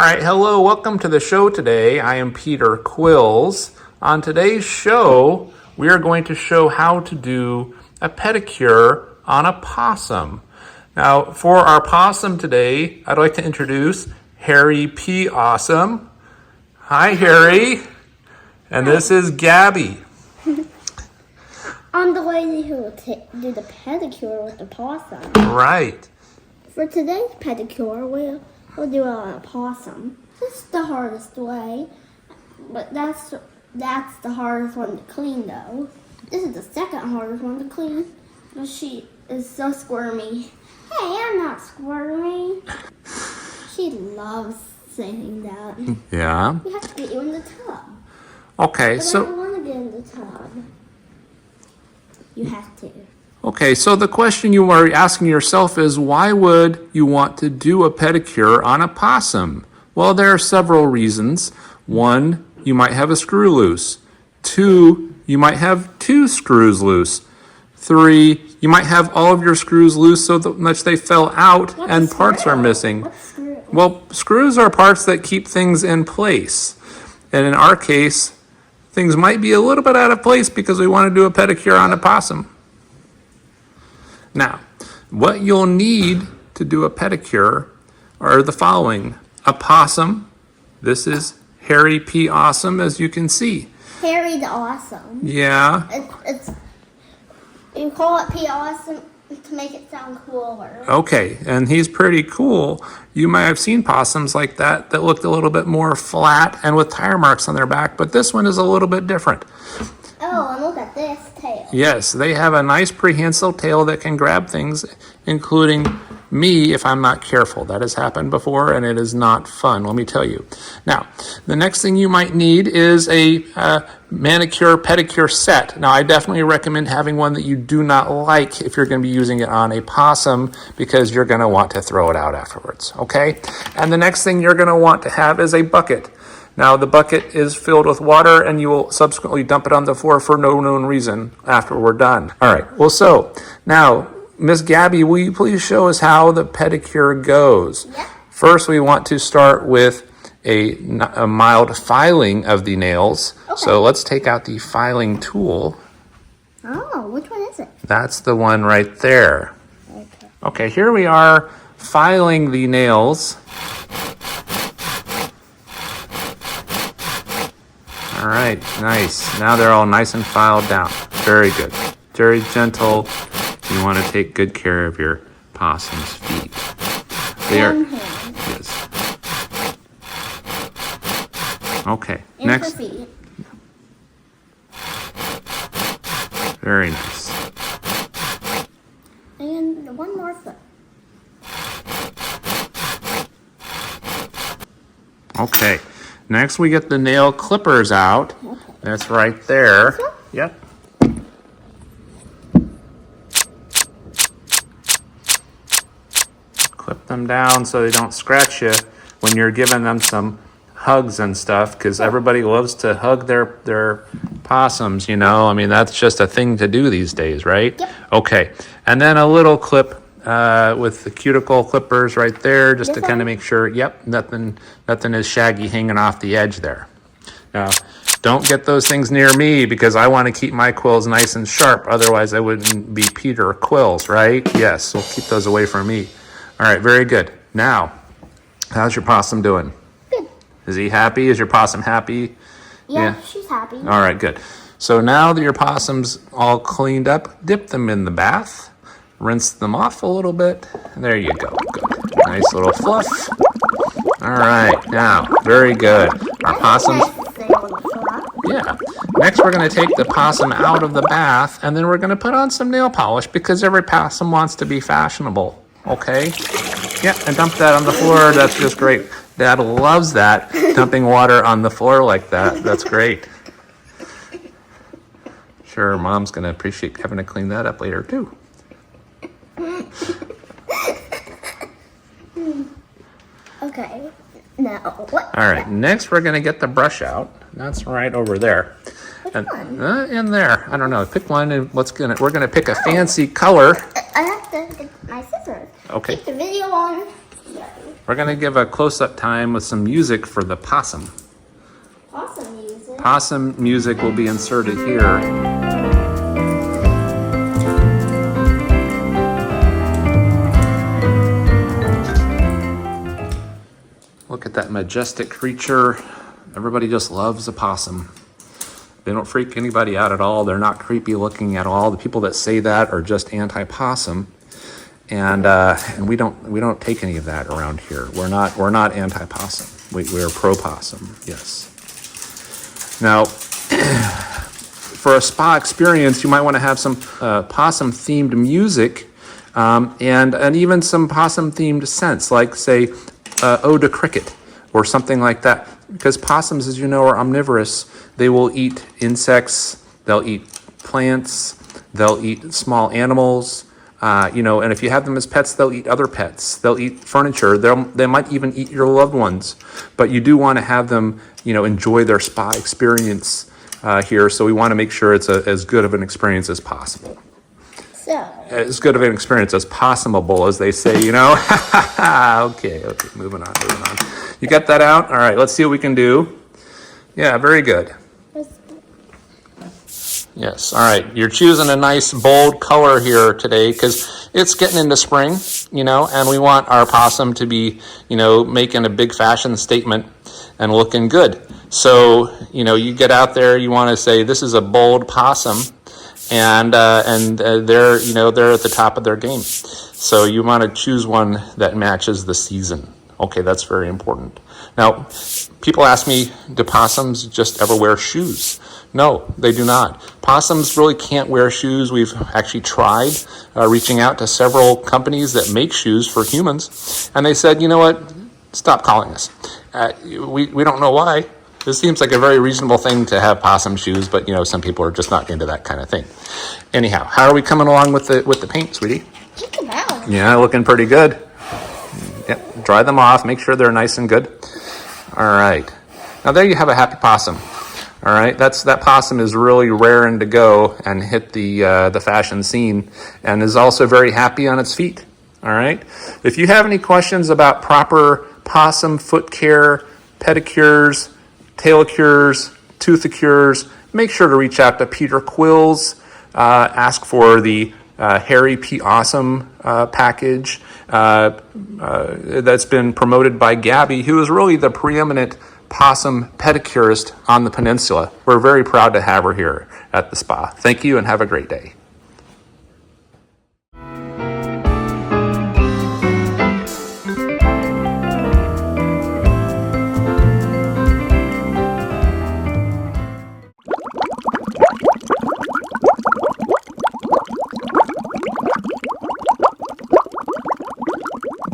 right, hello, welcome to the show today. I am Peter Quills. On today's show, we are going to show how to do a pedicure on a possum. Now, for our possum today, I'd like to introduce Harry P. Awesome. Hi, Harry. And this is Gabby. I'm the lady who will do the pedicure with the possum. Right. For today's pedicure, we'll do a possum. This is the hardest way, but that's the hardest one to clean though. This is the second hardest one to clean. But she is so squirmy. Hey, I'm not squirmy. She loves saying that. Yeah. We have to get you in the tub. Okay, But I don't want to get in the tub. You have to. Okay, so the question you are asking yourself is, why would you want to do a pedicure on a possum? Well, there are several reasons. One, you might have a screw loose. Two, you might have two screws loose. Three, you might have all of your screws loose so much they fell out and parts are missing. What's screw? Well, screws are parts that keep things in place. And in our case, things might be a little bit out of place because we want to do a pedicure on a possum. Now, what you'll need to do a pedicure are the following. A possum. This is Harry P. Awesome, as you can see. Harry the Awesome. Yeah. It's you call it P Awesome to make it sound cooler. Okay, and he's pretty cool. You might have seen possums like that looked a little bit more flat and with tire marks on their back, but this one is a little bit different. Oh, and look at this tail. Yes, they have a nice prehensile tail that can grab things, including me if I'm not careful. That has happened before, and it is not fun, let me tell you. Now, the next thing you might need is a manicure pedicure set. Now, I definitely recommend having one that you do not like if you're going to be using it on a possum, because you're going to want to throw it out afterwards, okay? And the next thing you're going to want to have is a bucket. Now, the bucket is filled with water, and you will subsequently dump it on the floor for no known reason after we're done. All right, well, so now, Miss Gabby, will you please show us how the pedicure goes? Yep. First, we want to start with a mild filing of the nails. Okay. So let's take out the filing tool. Oh, which one is it? That's the one right there. Okay. Okay, here we are filing the nails. All right, nice. Now they're all nice and filed down. Very good. Very gentle. You want to take good care of your possum's feet. They are. Yes. Okay. And Next. her feet. Very nice. And one more foot. Okay. Next, we get the nail clippers out. Okay. That's right there. This one? Yep. Clip them down so they don't scratch you when you're giving them some hugs and stuff, because everybody loves to hug their possums, you know. I mean, that's just a thing to do these days, right? Yep. Okay. And then a little clip with the cuticle clippers right there, just This to kind of one? make sure, yep, nothing is shaggy hanging off the edge there. Now, don't get those things near me, because I want to keep my quills nice and sharp. Otherwise, I wouldn't be Peter Quills, right? Yes, so keep those away from me. All right, very good. Now, how's your possum doing? Good. Is he happy? Is your possum happy? Yeah, she's happy. All right, good. So now that your possum's all cleaned up, dip them in the bath. Rinse them off a little bit. There you go. Good. Nice little fluff. All right, now, very good. Our possum's... Nice to stay on the floor. Yeah. Next, we're going to take the possum out of the bath, and then we're going to put on some nail polish, because every possum wants to be fashionable. Okay? Yeah, and dump that on the floor. That's just great. Dad loves that, dumping water on the floor like that. That's great. Sure, Mom's going to appreciate having to clean that up later, too. Okay. Now, what? All right, next we're going to get the brush out. That's right over there. Which And, one? in there. I don't know. Pick one, and we're going to pick a fancy color. I have to get my scissors. Okay. Keep the video on. Sorry. We're going to give a close-up time with some music for the possum. Possum music. Possum music will be inserted here. Look at that majestic creature. Everybody just loves a possum. They don't freak anybody out at all. They're not creepy looking at all. The people that say that are just anti-possum, and we don't take any of that around here. We're not anti-possum. We're pro-possum. Yes. Now, for a spa experience, you might want to have some possum-themed music, and even some possum-themed scents, like say Ode to Cricket or something like that. Because possums, as you know, are omnivorous. They will eat insects, they'll eat plants, they'll eat small animals, and if you have them as pets, they'll eat other pets. They'll eat furniture. They might even eat your loved ones. But you do want to have them, enjoy their spa experience here. So we want to make sure it's as good of an experience as possible. So. As good of an experience as possumable, as they say, Okay, moving on. You got that out? All right, let's see what we can do. Yeah, very good. Yes, all right. You're choosing a nice bold color here today because it's getting into spring, and we want our possum to be, making a big fashion statement and looking good. So, you get out there, you want to say, this is a bold possum, and they're at the top of their game. So you want to choose one that matches the season. Okay, that's very important. Now, people ask me, do possums just ever wear shoes? No, they do not. Possums really can't wear shoes. We've actually tried reaching out to several companies that make shoes for humans, and they said, you know what, stop calling us. We don't know why. This seems like a very reasonable thing to have possum shoes, but some people are just not into that kind of thing. Anyhow, how are we coming along with the paint, sweetie? Think about it. Yeah, looking pretty good. Yep, dry them off, make sure they're nice and good. All right. Now there you have a happy possum. All right, that possum is really raring to go and hit the fashion scene, and is also very happy on its feet. All right. If you have any questions about proper possum foot care, pedicures, tail cures, tooth cures, make sure to reach out to Peter Quills. Ask for the Harry P. Awesome package that's been promoted by Gabby, who is really the preeminent possum pedicurist on the peninsula. We're very proud to have her here at the spa. Thank you and have a great day.